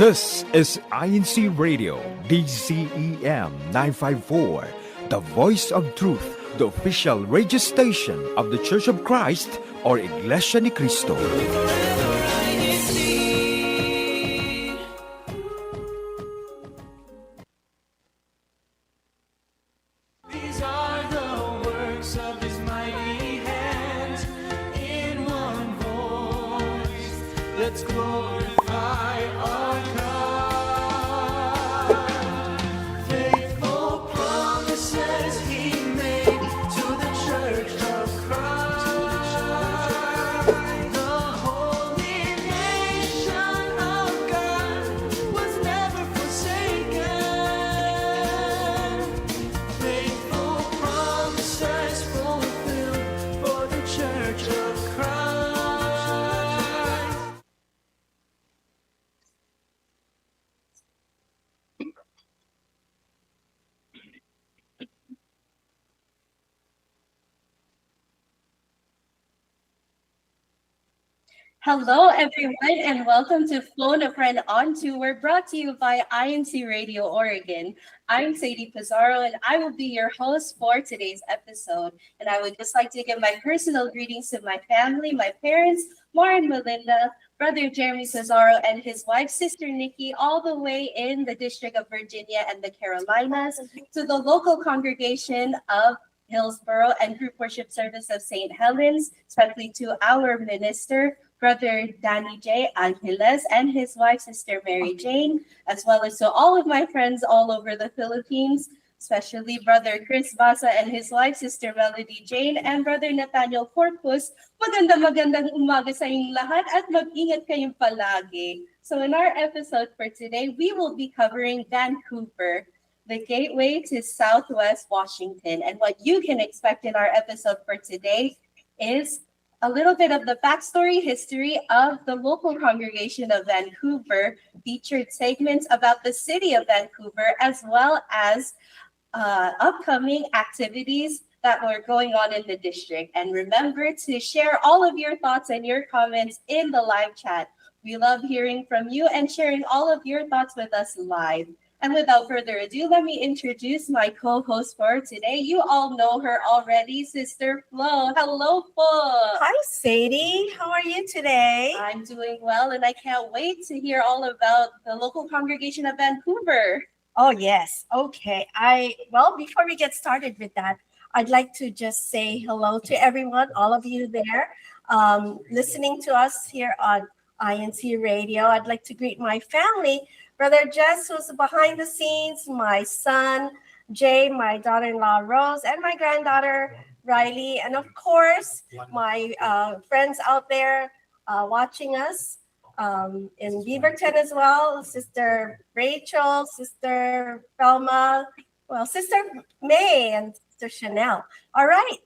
This is INCRadio, DCEM 954, the voice of truth, the official radio station of the Church of Christ or Iglesianicristo. These are the works of His mighty hands. In one voice, let's glorify our God. Faithful promises He made to the Church of Christ. The holy nation of God was never forsaken. Faithful promises fulfilled for the Church of Christ. Hello, everyone, and welcome to Phone a Friend on Tour, brought to you by INCRadio Oregon. I'm Sadie Pizarro, and I will be your host for today's episode. And I would just like to give my personal greetings to my family, my parents, Mar and Melinda, brother Jeremy Pizarro, and his wife, Sister Nikki, all the way in the District of Virginia and the Carolinas, to the local congregation of Hillsborough and group worship service of St. Helens, especially to our minister, Brother Danny J. Angeles, and his wife, Sister Mary Jane, as well as to all of my friends all over the Philippines, especially Brother Chris Basa and his wife, Sister Melody Jane, and Brother Nathaniel Corpus. Magandang umaga sa inyong lahat at mag-ingat kayong palagi. So in our episode for today, we will be covering Vancouver, the gateway to Southwest Washington. And what you can expect in our episode for today is a little bit of the backstory history of the local congregation of Vancouver, featured segments about the city of Vancouver, as well as upcoming activities that were going on in the district. And remember to share all of your thoughts and your comments in the live chat. We love hearing from you and sharing all of your thoughts with us live. And without further ado, let me introduce my co-host for today. You all know her already, Sister Flo. Hello, Flo. Hi, Sadie. How are you today? I'm doing well, and I can't wait to hear all about the local congregation of Vancouver. Oh, yes. Okay. Well, before we get started with that, I'd like to just say hello to everyone, all of you there listening to us here on INCRadio. I'd like to greet my family, Brother Jess, who's behind the scenes, my son, Jay, my daughter-in-law, Rose, and my granddaughter, Riley, and of course, my friends out there watching us in Beaverton as well, Sister Rachel, Sister Velma, well, Sister May, and Sister Chanel. All right.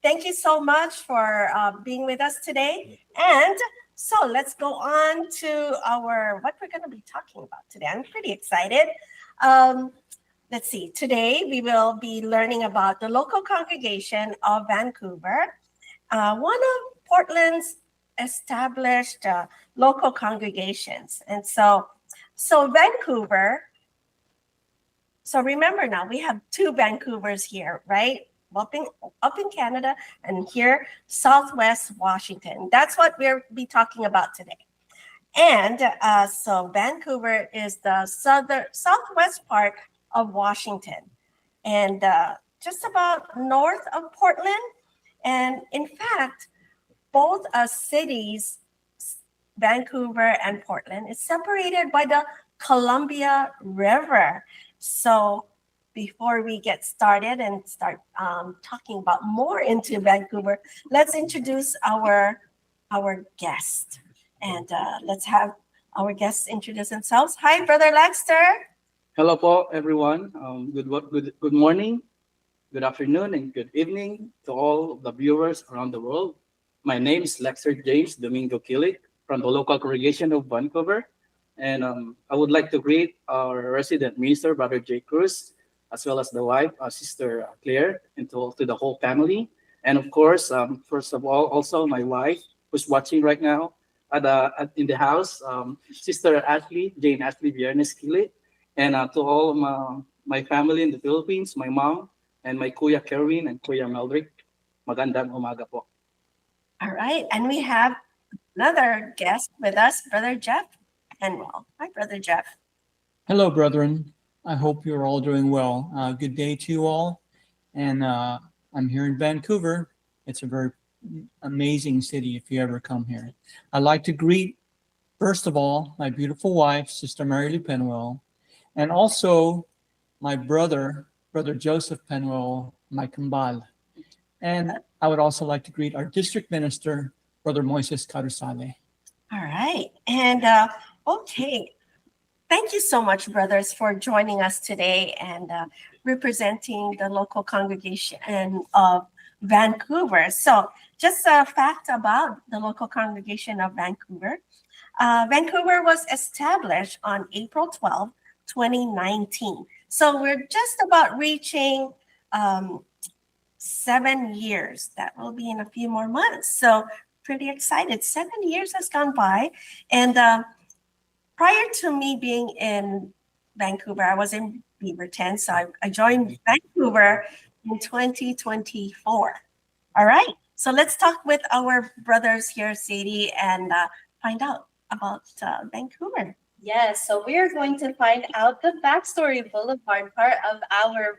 Thank you so much for being with us today. And so let's go on to what we're going to be talking about today. I'm pretty excited. Let's see. Today we will be learning about the local congregation of Vancouver, one of Portland's established local congregations. And so Vancouver. So remember now, we have two Vancouvers here, right? Up in Canada, and here, Southwest Washington. That's what we'll be talking about today. And so Vancouver is the southwest part of Washington, and just about north of Portland. And in fact, both cities, Vancouver and Portland, is separated by the Columbia River. So before we get started and start talking about more into Vancouver, let's introduce our guest. And let's have our guests introduce themselves. Hi, Brother Lexter. Hello po, everyone. Good morning, good afternoon, and good evening to all the viewers around the world. My name is Lexter James Domingo Kilik from the local congregation of Vancouver. And I would like to greet our resident minister, Brother J. Cruz, as well as the wife, Sister Claire, and to the whole family. And of course, first of all, also my wife, who's watching right now, in the house, Sister Jane Ashley Viernes Kili, and to all my family in the Philippines, my mom, and my Kuya Kerwin and Kuya Meldrick. Magandang umaga po. All right. And we have another guest with us, Brother Jeff Penwell. Hi, Brother Jeff. Hello, brethren. I hope you're all doing well. Good day to you all. And I'm here in Vancouver. It's a very amazing city if you ever come here. I'd like to greet, first of all, my beautiful wife, Sister Mary Lou Penwell, and also my brother, Brother Joseph Penwell, my kambal. And I would also like to greet our district minister, Brother Moises Carusale. All right. And okay. Thank you so much, brothers, for joining us today and representing the local congregation of Vancouver. So just a fact about the local congregation of Vancouver. Vancouver was established on April 12, 2019. So we're just about reaching 7 years. That will be in a few more months. So pretty excited. 7 years has gone by. And prior to me being in Vancouver, I was in Beaverton. So I joined Vancouver in 2024. All right. So let's talk with our brothers here, Sadie, and find out about Vancouver. Yes, so we're going to find out the Backstory Boulevard part of our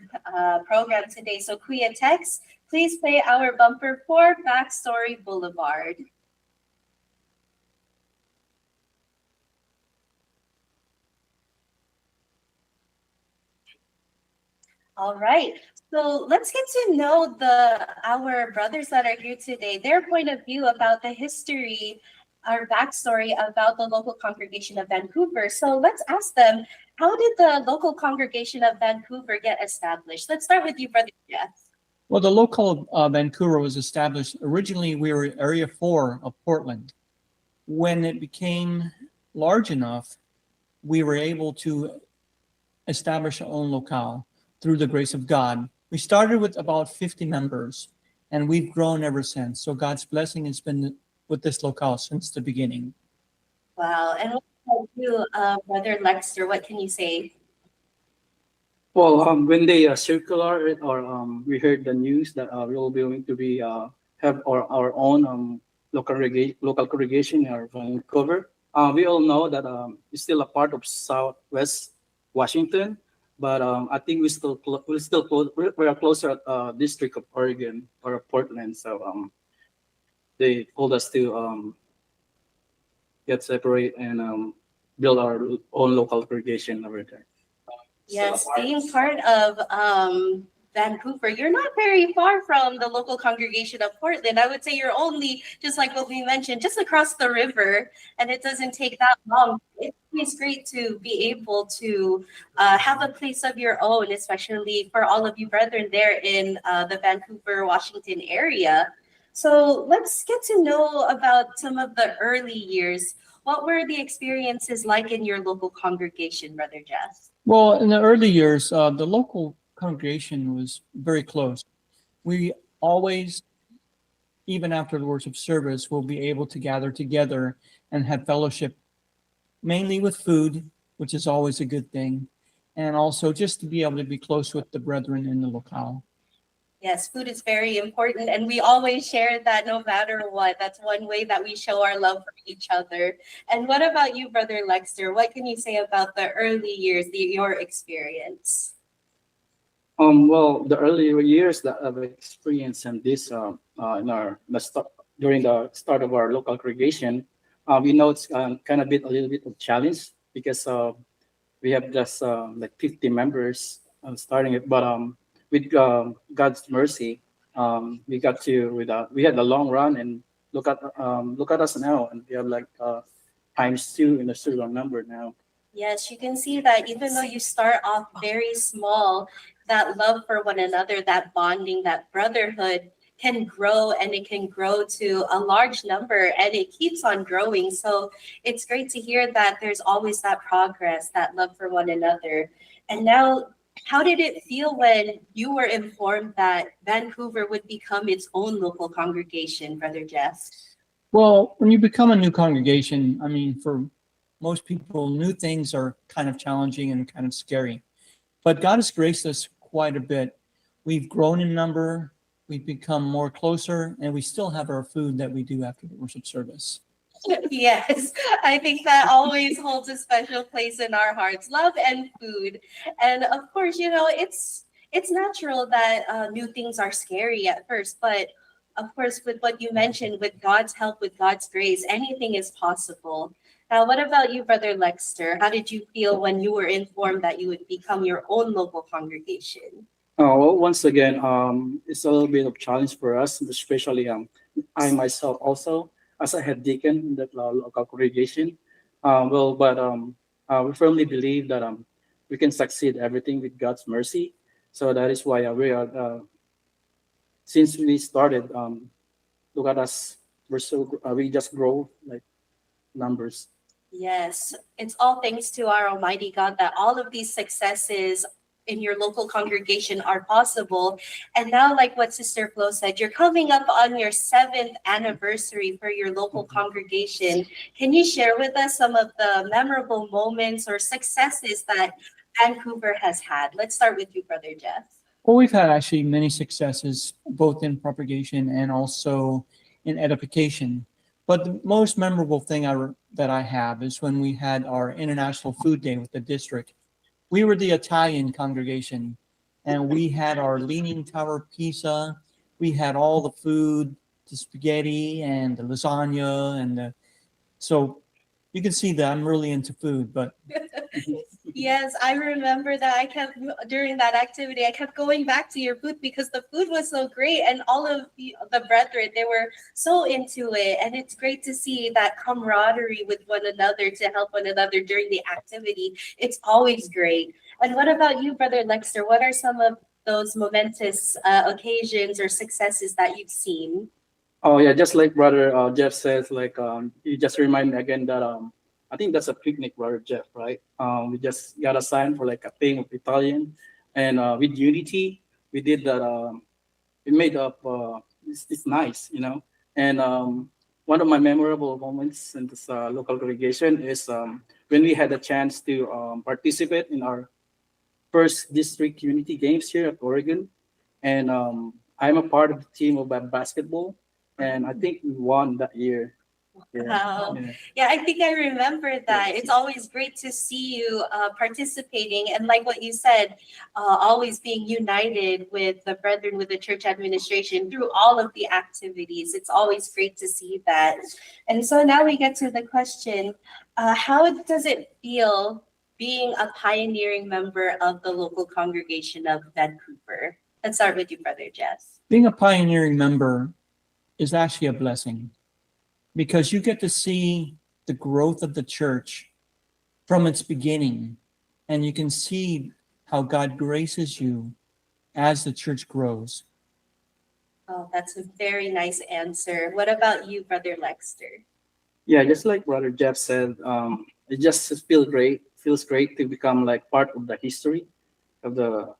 program today. So Kuya Tex, please play our bumper for Backstory Boulevard. All right. So let's get to know our brothers that are here today, their point of view about the history, our backstory about the local congregation of Vancouver. So let's ask them, how did the local congregation of Vancouver get established? Let's start with you, Brother Jeff. Well, the local Vancouver was established. Originally, we were Area 4 of Portland. When it became large enough, we were able to establish our own locale through the grace of God. We started with about 50 members, and we've grown ever since. So God's blessing has been with this locale since the beginning. Wow. And what about you, Brother Lexter? What can you say? Well, when they circular or we heard the news that we will be going to be have our own local congregation in Vancouver, we all know that it's still a part of Southwest Washington, but I think we are closer at District of Oregon or Portland, so they told us to get separate and build our own local congregation over there. Yes, being part of Vancouver, you're not very far from the local congregation of Portland. I would say you're only, just like what we mentioned, just across the river, and it doesn't take that long. It's great to be able to have a place of your own, especially for all of you brethren there in the Vancouver, Washington area. So let's get to know about some of the early years. What were the experiences like in your local congregation, Brother Jeff? Well, in the early years, the local congregation was very close. We always, even after the worship service, will be able to gather together and have fellowship, mainly with food, which is always a good thing, and also just to be able to be close with the brethren in the locale. Yes, food is very important, and we always share that no matter what. That's one way that we show our love for each other. And what about you, Brother Lexter? What can you say about the early years, your experience? Well, the early years that I've experienced in this during the start of our local congregation, we know it's kind of a little bit of challenge because we have just like 50 members starting it, but with God's mercy, we got to we had a long run, and look at us now, and we have like ×2 in the serial number now. Yes, you can see that even though you start off very small, that love for one another, that bonding, that brotherhood can grow, and it can grow to a large number, and it keeps on growing. So it's great to hear that there's always that progress, that love for one another. And now, how did it feel when you were informed that Vancouver would become its own local congregation, Brother Jeff? Well, when you become a new congregation, I mean, for most people, new things are kind of challenging and kind of scary. But God has graced us quite a bit. We've grown in number, we've become more closer, and we still have our food that we do after the worship service. Yes, I think that always holds a special place in our hearts. Love and food, and of course, it's natural that new things are scary at first, but of course, with what you mentioned, with God's help, with God's grace, anything is possible. Now, what about you, Brother Lexter? How did you feel when you were informed that you would become your own local congregation? Well, once again, it's a little bit of challenge for us, especially I myself also as a head deacon in that local congregation. We firmly believe that we can succeed everything with God's mercy. So that is why we are since we started. Look at us, we just grow like numbers. Yes, it's all thanks to our Almighty God that all of these successes in your local congregation are possible. And now, like what Sister Flo said, you're coming up on your 7th anniversary for your local congregation. Can you share with us some of the memorable moments or successes that Vancouver has had? Let's start with you, Brother Jeff. Well, we've had actually many successes, both in propagation and also in edification. But the most memorable thing that I have is when we had our International Food Day with the district. We were the Italian congregation, and we had our Leaning Tower pizza. We had all the food, the spaghetti and the lasagna, so you can see that I'm really into food. But Yes, I remember that during that activity, I kept going back to your booth because the food was so great and all of the brethren, they were so into it. And it's great to see that camaraderie with one another to help one another during the activity. It's always great. And what about you, Brother Lexter? What are some of those momentous occasions or successes that you've seen? Oh yeah, just like Brother Jeff says, like you just remind me again that I think that's a picnic, Brother Jeff, right? We just got assigned for like a thing of Italian, and with Unity, we did that. We made up. It's nice, you know. And one of my memorable moments in this local congregation is when we had a chance to participate in our first district Unity games here at Oregon, and I'm a part of the team of basketball, and I think we won that year. Yeah. Wow. Yeah. Yeah, I think I remember that. It's always great to see you participating. And like what you said, always being united with the brethren, with the church administration through all of the activities. It's always great to see that. And so now we get to the question, how does it feel being a pioneering member of the local congregation of Vancouver? Let's start with you, Brother Jess. being a pioneering member is actually a blessing, because you get to see the growth of the church from its beginning, and you can see how God graces you as the church grows. Oh, that's a very nice answer. What about you, Brother Lexter? Yeah, just like Brother Jeff said, it just feels great. Feels great to become like part of the history of the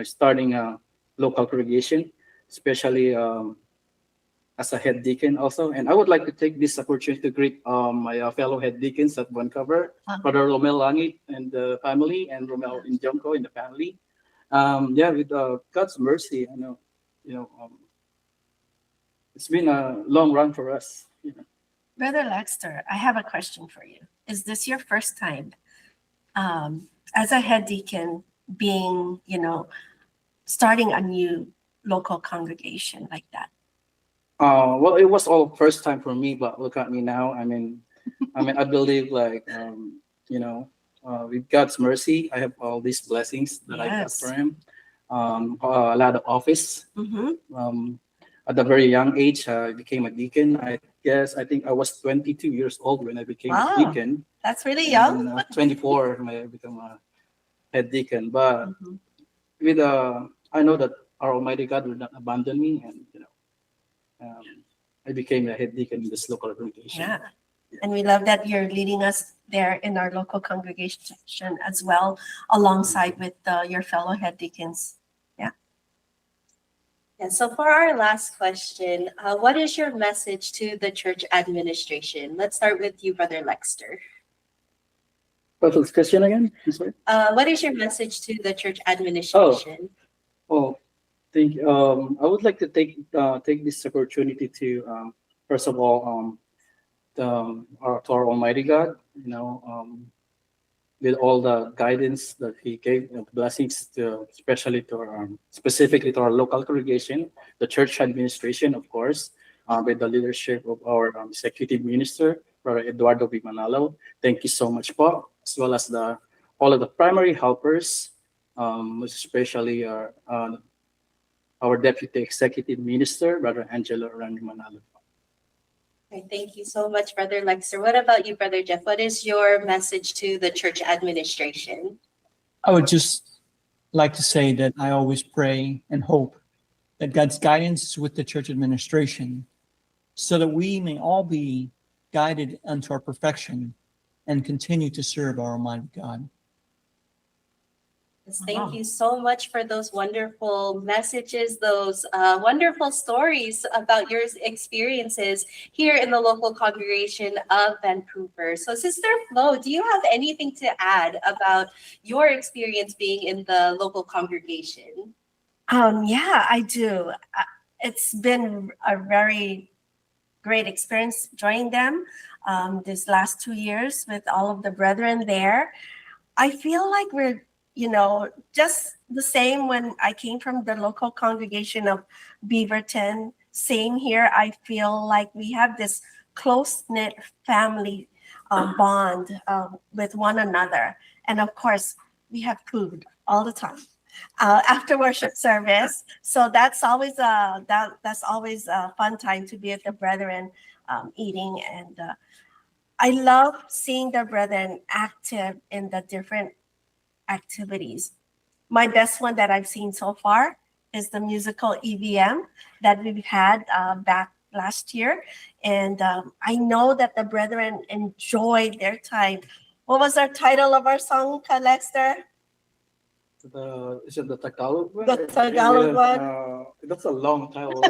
starting a local congregation, especially as a head deacon also. And I would like to take this opportunity to greet my fellow head deacons at Vancouver, Brother Romel Langit and the family, and Romel Injongko and the family. With God's mercy, it's been a long run for us. Brother Lexter, I have a question for you. Is this your first time as a head deacon being, starting a new local congregation like that? Well, it was all first time for me, but look at me now. I mean, I believe with God's mercy, I have all these blessings that I got Yes. from Him. A lot of office. Mm-hmm. At a very young age, I became a deacon. I think I was 22 years old when I became Wow. a deacon. That's really young. And, at 24, I became a head deacon. But Mhm. with I know that our Almighty God will not abandon me, and I became a head deacon in this local congregation. Yeah. And we love that you're leading us there in our local congregation as well, alongside with your fellow head deacons. And so for our last question, what is your message to the church administration? Let's start with you, Brother Lexter. What was the question again? I'm sorry. What is your message to the church administration? Oh, I would like to take this opportunity to first of all to our Almighty God, with all the guidance that He gave, blessings to especially to our, specifically to our local congregation, the church administration, of course, with the leadership of our executive minister, Brother Eduardo B. Manalo. Thank you so much, po, as well as all of the primary helpers, especially our deputy executive minister, Brother Angelo Randy Manalo. Okay, thank you so much, Brother Lexter. What about you, Brother Jeff? What is your message to the church administration? I would just like to say that I always pray and hope that God's guidance is with the church administration so that we may all be guided unto our perfection and continue to serve our Almighty God. Yes, thank you so much for those wonderful messages, those wonderful stories about your experiences here in the local congregation of Vancouver. So, Sister Flo, do you have anything to add about your experience being in the local congregation? Yeah, I do. It's been a very great experience joining them this last 2 years with all of the brethren there. I feel like we're just the same when I came from the local congregation of Beaverton. Same here. I feel like we have this close-knit family bond with one another. And of course, we have food all the time after worship service. So that's always a fun time to be with the brethren eating. And I love seeing the brethren active in the different activities. My best one that I've seen so far is the musical EVM that we've had back last year. And I know that the brethren enjoyed their time. What was our title of our song, Lexter? Is it the Tagalog one? The Tagalog one? That's a long title.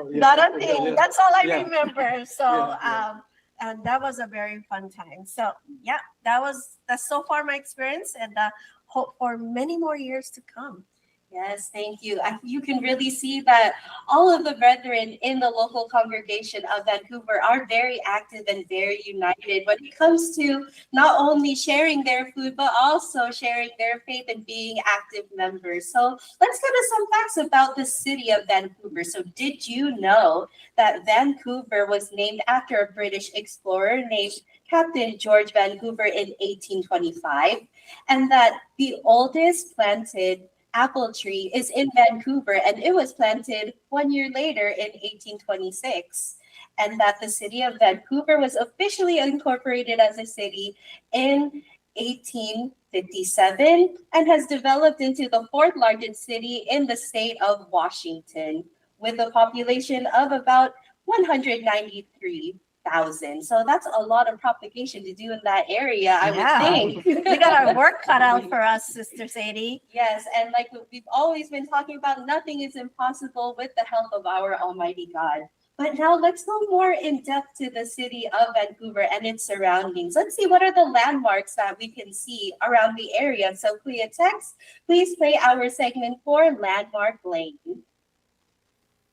Not a thing. That's all I Yeah. remember. So, Yeah. And that was a very fun time. So, yeah, that's so far my experience, and hope for many more years to come. Yes, thank you. You can really see that all of the brethren in the local congregation of Vancouver are very active and very united when it comes to not only sharing their food, but also sharing their faith and being active members. So let's go to some facts about the city of Vancouver. So did you know that Vancouver was named after a British explorer named Captain George Vancouver in 1825, and that the oldest planted apple tree is in Vancouver, and it was planted 1 year later in 1826, and that the city of Vancouver was officially incorporated as a city in 1857 and has developed into the fourth largest city in the state of Washington with a population of about 193,000. So that's a lot of propagation to do in that area, I would think. We got our work cut out for us, Sister Sadie. Yes, and like we've always been talking about, nothing is impossible with the help of our Almighty God. But now let's go more in depth to the city of Vancouver and its surroundings. Let's see what are the landmarks that we can see around the area. So Clea Tex, please play our segment for Landmark Lane.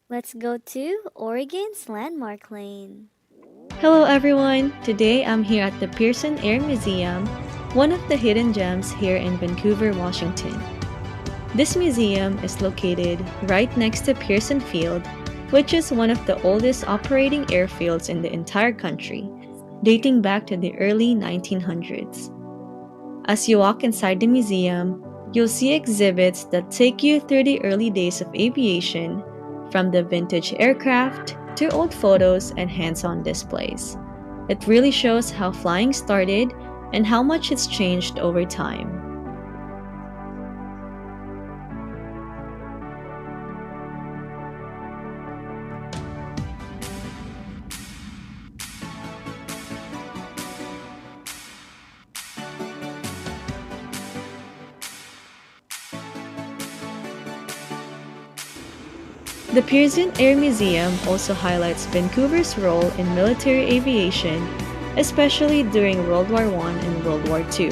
Let's go to Oregon's Landmark Lane. Hello everyone! Today I'm here at the Pearson Air Museum, one of the hidden gems here in Vancouver, Washington. This museum is located right next to Pearson Field, which is one of the oldest operating airfields in the entire country, dating back to the early 1900s. As you walk inside the museum, you'll see exhibits that take you through the early days of aviation, from the vintage aircraft to old photos and hands-on displays. It really shows how flying started and how much it's changed over time. The Pearson Air Museum also highlights Vancouver's role in military aviation, especially during World War I and World War II.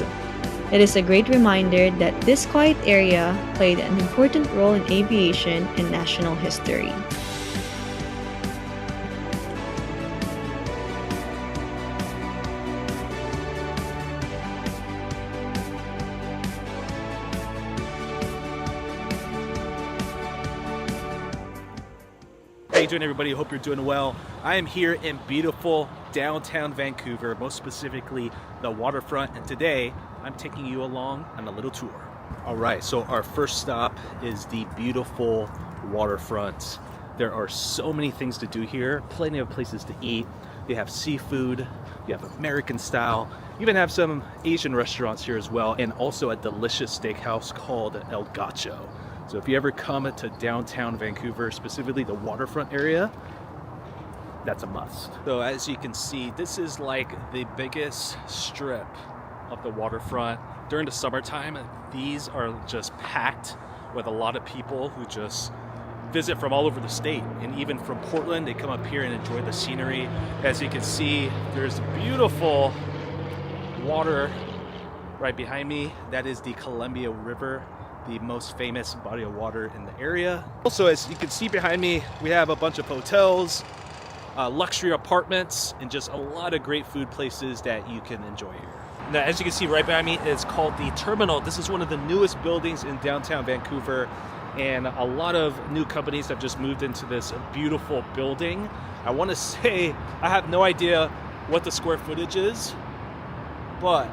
It is a great reminder that this quiet area played an important role in aviation and national history. How you doing, everybody? Hope you're doing well. I am here in beautiful downtown Vancouver, most specifically the waterfront, and today I'm taking you along on a little tour. All right, so our first stop is the beautiful waterfront. There are so many things to do here, plenty of places to eat. You have seafood, you have American style, you even have some Asian restaurants here as well, and also a delicious steakhouse called El Gacho. So if you ever come to downtown Vancouver, specifically the waterfront area, that's a must. So as you can see, this is like the biggest strip of the waterfront. During the summertime, these are just packed with a lot of people who just visit from all over the state. And even from Portland, they come up here and enjoy the scenery. As you can see, there's beautiful water right behind me. That is the Columbia River, the most famous body of water in the area. Also, as you can see behind me, we have a bunch of hotels, luxury apartments, and just a lot of great food places that you can enjoy here. Now, as you can see right behind me, it's called the Terminal. This is one of the newest buildings in downtown Vancouver, and a lot of new companies have just moved into this beautiful building. I want to say I have no idea what the square footage is, but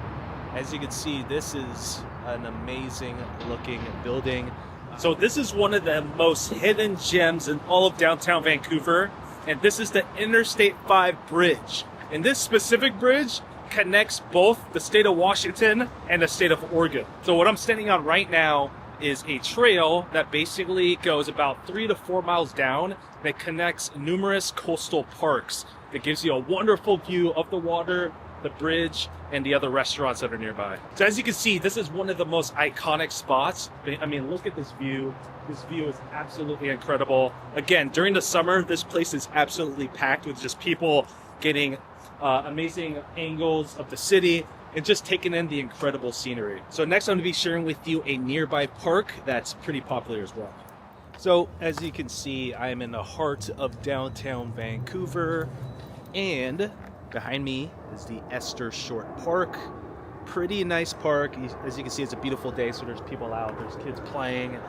as you can see, this is an amazing looking building. So this is one of the most hidden gems in all of downtown Vancouver, and this is the Interstate 5 bridge. And this specific bridge connects both the state of Washington and the state of Oregon. So what I'm standing on right now is a trail that basically goes about 3 to 4 miles down that connects numerous coastal parks. It gives you a wonderful view of the water, the bridge, and the other restaurants that are nearby. So as you can see, this is one of the most iconic spots. I mean, look at this view. This view is absolutely incredible. Again, during the summer, this place is absolutely packed with just people getting amazing angles of the city and just taking in the incredible scenery. So next I'm going to be sharing with you a nearby park that's pretty popular as well. So as you can see, I am in the heart of downtown Vancouver, and behind me is the Esther Short Park. Pretty nice park. As you can see, it's a beautiful day, so there's people out, there's kids playing,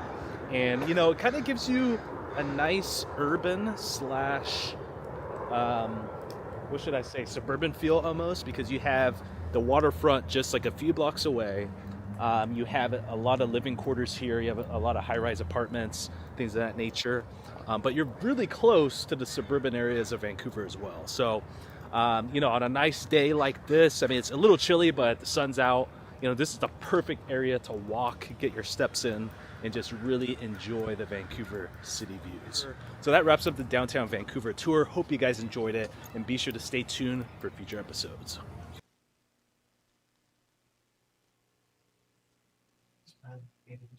and you know, it kind of gives you a nice urban slash what should I say, suburban feel almost, because you have the waterfront just like a few blocks away. You have a lot of living quarters here. You have a lot of high-rise apartments, things of that nature. But you're really close to the suburban areas of Vancouver as well. So, you know, on a nice day like this, I mean, it's a little chilly, but the sun's out. You know, this is the perfect area to walk, get your steps in, and just really enjoy the Vancouver city views. So that wraps up the downtown Vancouver tour. Hope you guys enjoyed it, and be sure to stay tuned for future episodes.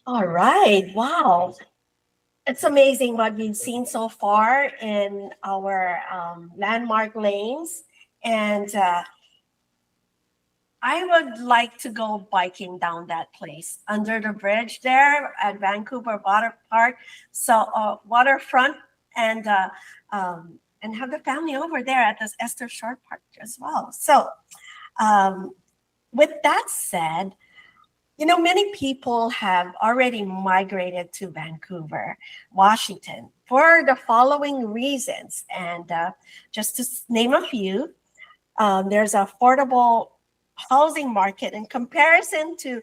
All right. Wow. It's amazing what we've seen so far in our landmark lanes. And I would like to go biking down that place under the bridge there at Vancouver Water Park. So waterfront, and have the family over there at this Esther Short Park as well. So with that said, you know, many people have already migrated to Vancouver, Washington, for the following reasons. And just to name a few, there's affordable housing market in comparison to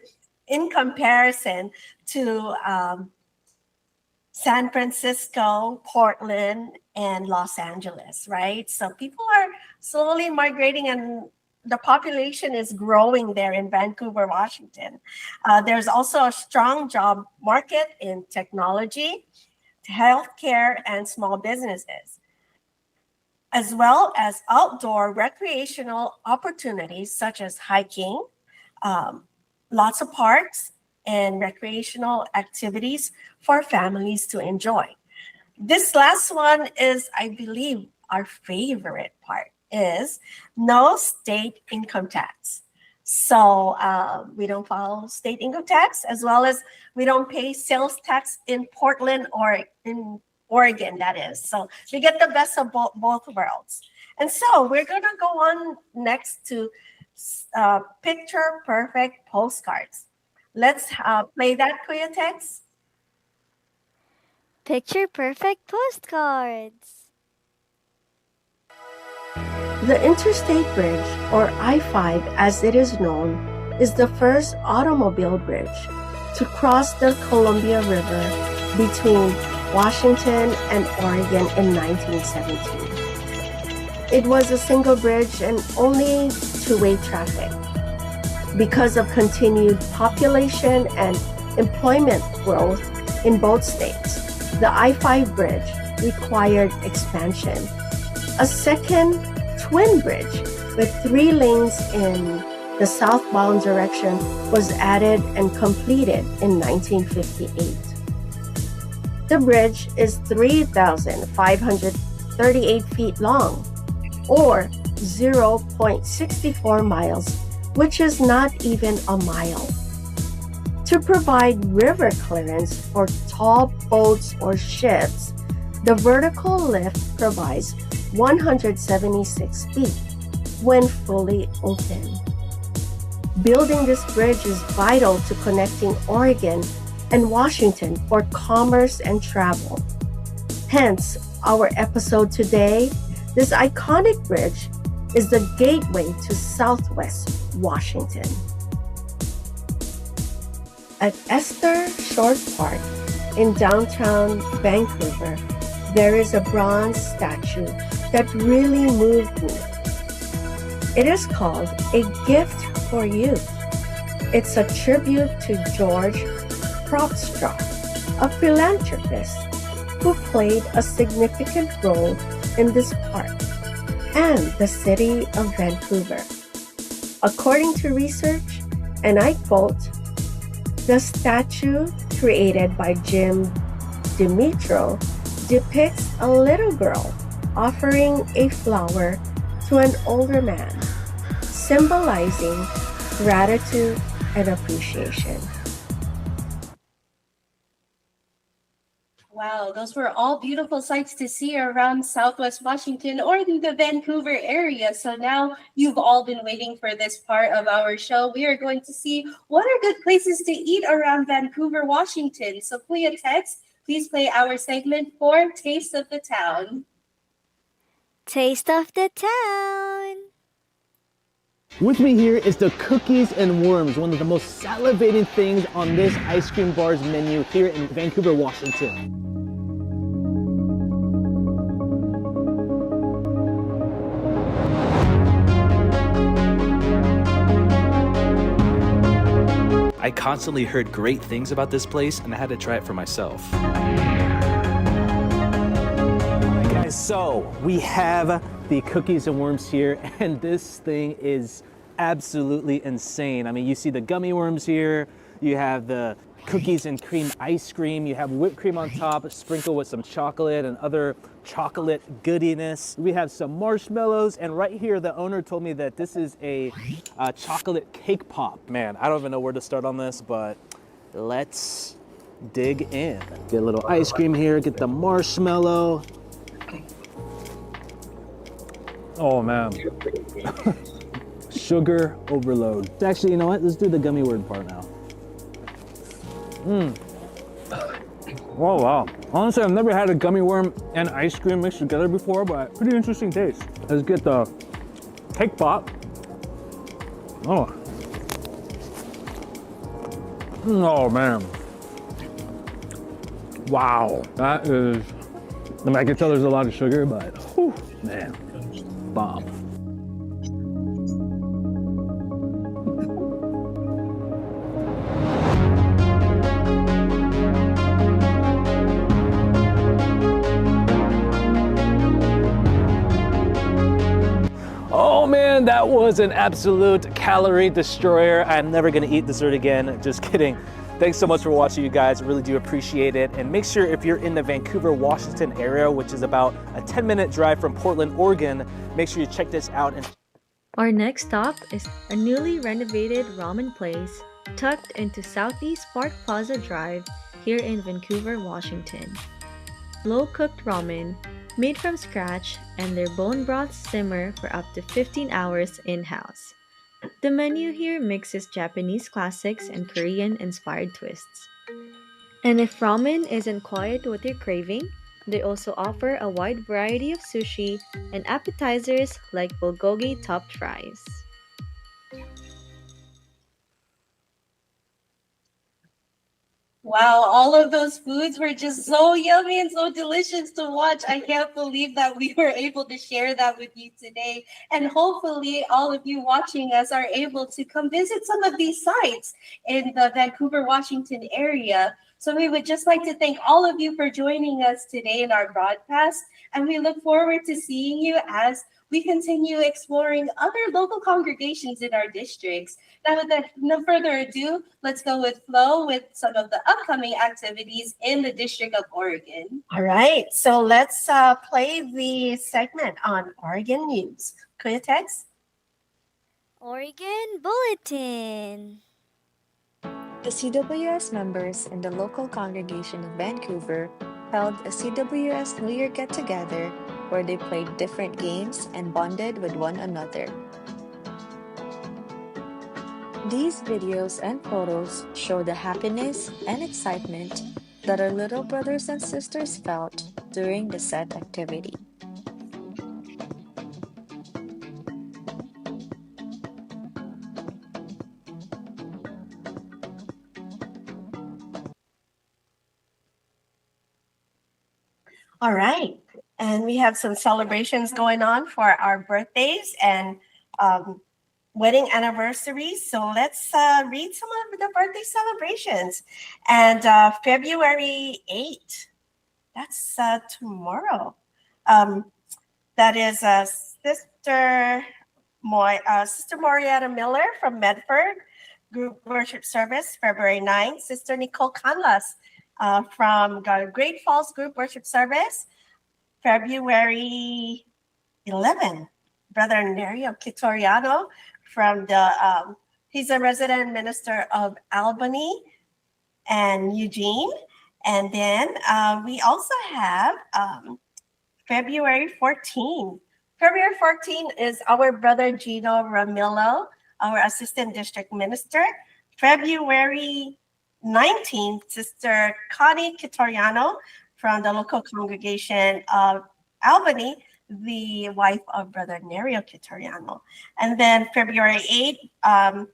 San Francisco, Portland, and Los Angeles, right? So people are slowly migrating, and the population is growing there in Vancouver, Washington. There's also a strong job market in technology, healthcare, and small businesses, as well as outdoor recreational opportunities such as hiking, lots of parks, and recreational activities for families to enjoy. This last one is, I believe, our favorite part is no state income tax. So we don't follow state income tax, as well as we don't pay sales tax in Portland or in Oregon, that is. So we get the best of both worlds. And so we're going to go on next to picture perfect postcards. Let's play that, Kuya Tex. Picture perfect postcards. The Interstate Bridge, or I-5 as it is known, is the first automobile bridge to cross the Columbia River between Washington and Oregon in 1917. It was a single bridge and only two-way traffic. Because of continued population and employment growth in both states, the I-5 bridge required expansion. A second twin bridge with 3 lanes in the southbound direction was added and completed in 1958. The bridge is 3,538 feet long, or 0.64 miles, which is not even a mile. To provide river clearance for tall boats or ships, the vertical lift provides 176 feet when fully open. Building this bridge is vital to connecting Oregon and Washington for commerce and travel. Hence, our episode today, this iconic bridge is the gateway to Southwest Washington. At Esther Short Park in downtown Vancouver, there is a bronze statue that really moved me. It is called A Gift for You. It's a tribute to George Propstra, a philanthropist who played a significant role in this park and the city of Vancouver. According to research, and I quote, the statue created by Jim Dimitro depicts a little girl offering a flower to an older man, symbolizing gratitude and appreciation. Wow, those were all beautiful sights to see around Southwest Washington or in the Vancouver area. So now you've all been waiting for this part of our show. We are going to see what are good places to eat around Vancouver, Washington. So Kuya Tex, please play our segment for Taste of the Town. Taste of the town. With me here is the Cookies and Worms, one of the most salivating things on this ice cream bar's menu here in Vancouver, Washington. I constantly heard great things about this place and I had to try it for myself. Guys, so we have the Cookies and Worms here, and this thing is absolutely insane. I mean, you see the gummy worms here, you have the cookies and cream ice cream, you have whipped cream on top, sprinkled with some chocolate and other chocolate goodiness. We have some marshmallows, and right here the owner told me that this is a chocolate cake pop. Man, I don't even know where to start on this, but let's dig in. Get a little ice cream here, get the marshmallow. Oh man. Sugar overload. Actually, you know what? Let's do the gummy worm part now. Oh wow. Honestly, I've never had a gummy worm and ice cream mixed together before, but pretty interesting taste. Let's get the cake pop. Oh. Oh man. Wow. That is, I mean, I can tell there's a lot of sugar, but whew, man, bomb. Oh man, that was an absolute calorie destroyer. I'm never gonna eat dessert again. Just kidding. Thanks so much for watching, you guys. I really do appreciate it. And make sure if you're in the Vancouver, Washington area, which is about a 10-minute drive from Portland, Oregon, make sure you check this out. And Our next stop is a newly renovated ramen place tucked into Southeast Park Plaza Drive here in Vancouver, Washington. Slow-cooked ramen made from scratch and their bone broths simmer for up to 15 hours in-house. The menu here mixes Japanese classics and Korean-inspired twists. And if ramen isn't quite what you're craving, they also offer a wide variety of sushi and appetizers like bulgogi topped fries. Wow, all of those foods were just so yummy and so delicious to watch. I can't believe that we were able to share that with you today. And hopefully, all of you watching us are able to come visit some of these sites in the Vancouver, Washington area. So we would just like to thank all of you for joining us today in our broadcast. And we look forward to seeing you as we continue exploring other local congregations in our districts. Now, with no further ado, let's go with Flo with some of the upcoming activities in the District of Oregon. All right, so let's play the segment on Oregon News. Kuya Tex? Oregon Bulletin. The CWS members in the local congregation of Vancouver held a CWS New Year get-together where they played different games and bonded with one another. These videos and photos show the happiness and excitement that our little brothers and sisters felt during the said activity. All right, and we have some celebrations going on for our birthdays and wedding anniversaries. So let's read some of the birthday celebrations. And February 8th, that's tomorrow. That is Sister Marietta Miller from Medford Group Worship Service, February 9th. Sister Nicole Canlas from Great Falls Group Worship Service, February 11th. Brother Nerio Kitoriano from he's a resident minister of Albany and Eugene. And then we also have February 14th. February 14th is our brother Gino Ramillo, our assistant district minister. February 19th, Sister Connie Kitoriano from the local congregation of Albany, the wife of Brother Nerio Kitoriano. And then February 8th,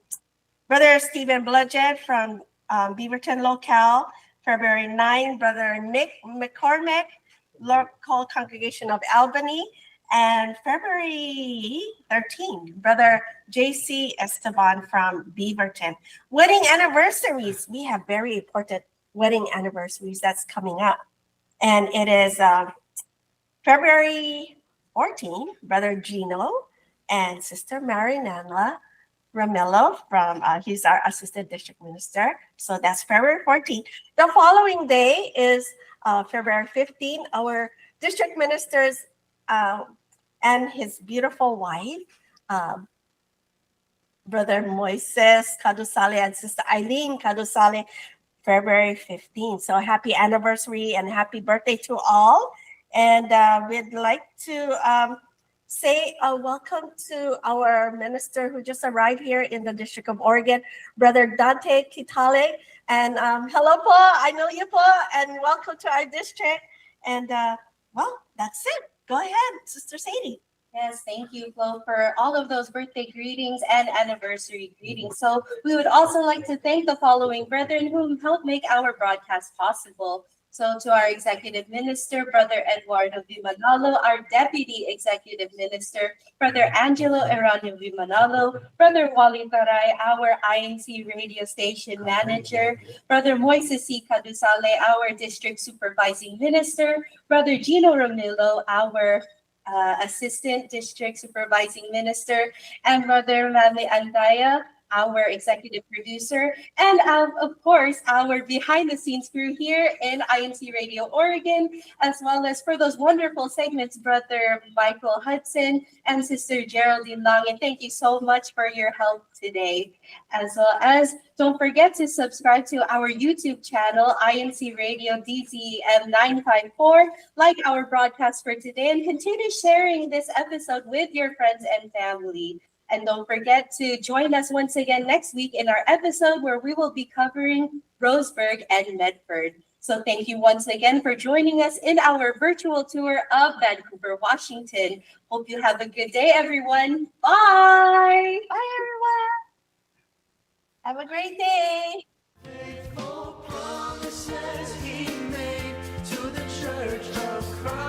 Brother Stephen Bludgeon from Beaverton Locale. February 9th, Brother Nick McCormick, local congregation of Albany. And February 13th, Brother JC Esteban from Beaverton. Wedding anniversaries. We have very important wedding anniversaries that's coming up. And it is February 14th, Brother Gino and Sister Marinella Ramello from, he's our assistant district minister. So that's February 14th. The following day is February 15th. Our district ministers and his beautiful wife, Brother Moises Kadusale and Sister Eileen Kadusale, February 15th. So happy anniversary and happy birthday to all. And we'd like to say welcome to our minister who just arrived here in the District of Oregon, Brother Dante Kitale. And hello po, I know you po, and welcome to our district. And well, that's it. Go ahead, Sister Sadie. Yes, thank you, Flo, for all of those birthday greetings and anniversary greetings. So we would also like to thank the following brethren who helped make our broadcast possible. So to our Executive Minister, Brother Eduardo V. Manalo, our Deputy Executive Minister, Brother Angelo Eranio V. Manalo, Brother Wally Taray, our INC radio station manager, Brother Moises C. Kadusale, our District Supervising Minister, Brother Gino Ramillo, our Assistant District Supervising Minister, and Brother Manley Andaya, our executive producer, and of course, our behind the scenes crew here in INC Radio Oregon, as well as for those wonderful segments, Brother Michael Hudson and Sister Geraldine Long. And thank you so much for your help today. As well as, don't forget to subscribe to our YouTube channel, INC Radio DZEM 954, like our broadcast for today, and continue sharing this episode with your friends and family. And don't forget to join us once again next week in our episode where we will be covering Roseburg and Medford. So thank you once again for joining us in our virtual tour of Vancouver, Washington. Hope you have a good day, everyone. Bye! Bye, everyone. Have a great day. Faithful promises he made to the church of Christ.